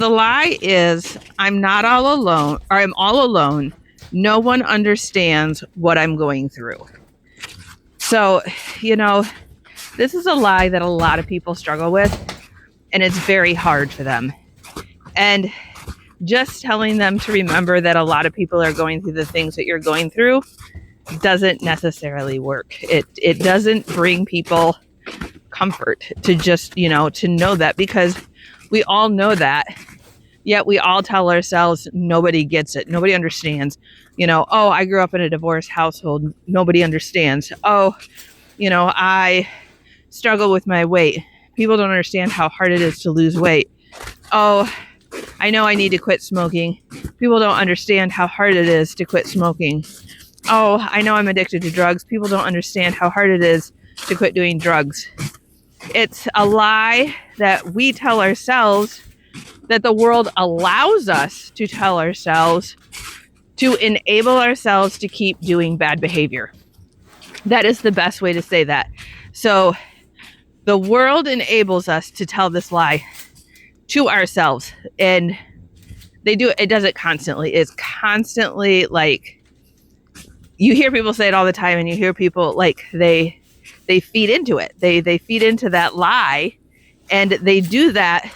The lie is I'm not all alone, or I'm all alone. No one understands what I'm going through. So, you know, this is a lie that a lot of people struggle with, and it's very hard for them. And just telling them to remember that a lot of people are going through the things that you're going through doesn't necessarily work. It doesn't bring people comfort to just, to know that, because we all know that. Yet we all tell ourselves nobody gets it. Nobody understands. Oh, I grew up in a divorced household. Nobody understands. Oh, I struggle with my weight. People don't understand how hard it is to lose weight. Oh, I know I need to quit smoking. People don't understand how hard it is to quit smoking. Oh, I know I'm addicted to drugs. People don't understand how hard it is to quit doing drugs. It's a lie that we tell ourselves, that the world allows us to tell ourselves, to enable ourselves to keep doing bad behavior. That is the best way to say that. So the world enables us to tell this lie to ourselves, and it does it constantly. It's constantly like, you hear people say it all the time, and you hear people like they feed into it. They feed into that lie, and they do that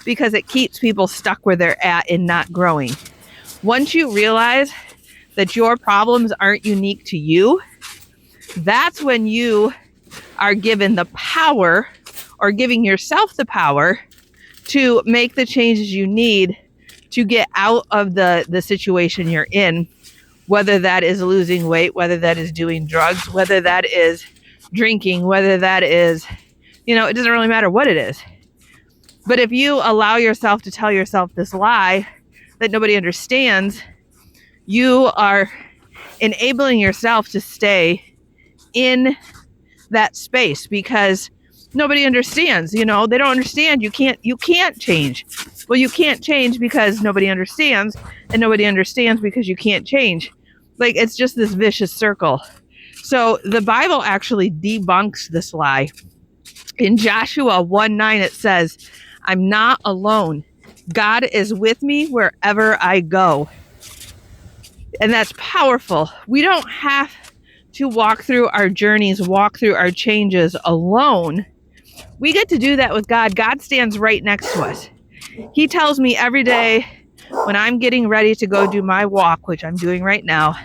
because it keeps people stuck where they're at and not growing. Once you realize that your problems aren't unique to you, that's when you are given the power, or giving yourself the power, to make the changes you need to get out of the situation you're in, whether that is losing weight, whether that is doing drugs, whether that is drinking, whether that is, it doesn't really matter what it is. But if you allow yourself to tell yourself this lie that nobody understands, you are enabling yourself to stay in that space, because nobody understands. They don't understand. You can't change. Well, you can't change because nobody understands, and nobody understands because you can't change. Like, it's just this vicious circle. So the Bible actually debunks this lie. In Joshua 1:9, it says, I'm not alone. God is with me wherever I go. And that's powerful. We don't have to walk through our journeys, walk through our changes alone. We get to do that with God. God stands right next to us. He tells me every day when I'm getting ready to go do my walk, which I'm doing right now,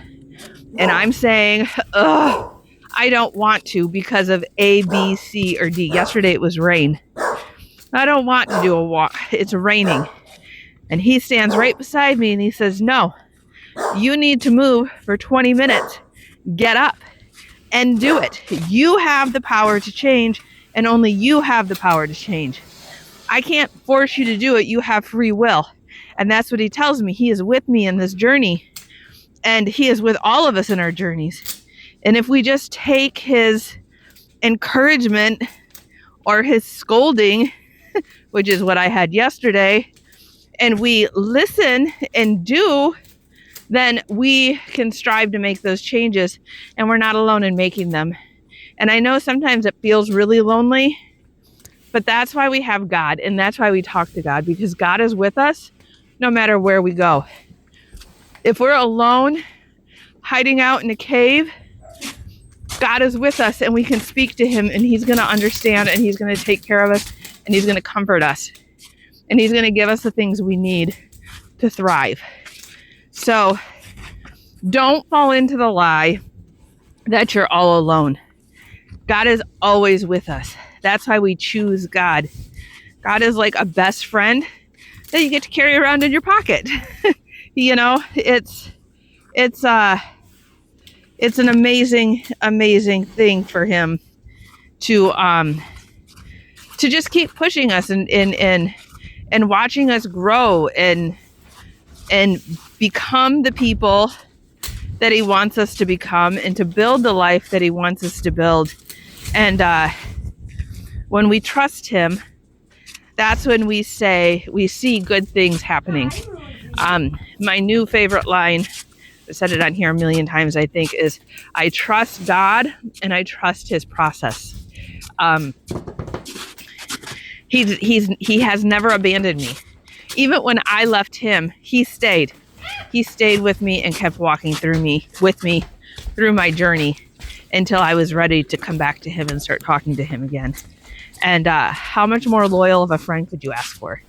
and I'm saying, I don't want to because of A, B, C, or D. Yesterday it was rain. I don't want to do a walk. It's raining. And he stands right beside me and he says, no, you need to move for 20 minutes. Get up and do it. You have the power to change, and only you have the power to change. I can't force you to do it. You have free will. And that's what he tells me. He is with me in this journey, and he is with all of us in our journeys. And if we just take his encouragement or his scolding, which is what I had yesterday, and we listen and do, then we can strive to make those changes, and we're not alone in making them. And I know sometimes it feels really lonely, but that's why we have God, and that's why we talk to God, because God is with us no matter where we go. If we're alone, hiding out in a cave, God is with us, and we can speak to him, and he's going to understand, and he's going to take care of us, and he's going to comfort us, and he's going to give us the things we need to thrive. So don't fall into the lie that you're all alone. God is always with us. That's why we choose God. God is like a best friend that you get to carry around in your pocket. It's an amazing thing for him to just keep pushing us and watching us grow and become the people that he wants us to become, and to build the life that he wants us to build. And when we trust him, that's when we see good things happening. My new favorite line, I said it on here a million times, I think, is I trust God and I trust his process. He has never abandoned me. Even when I left him, he stayed. He stayed with me and kept walking with me through my journey until I was ready to come back to him and start talking to him again. And how much more loyal of a friend could you ask for?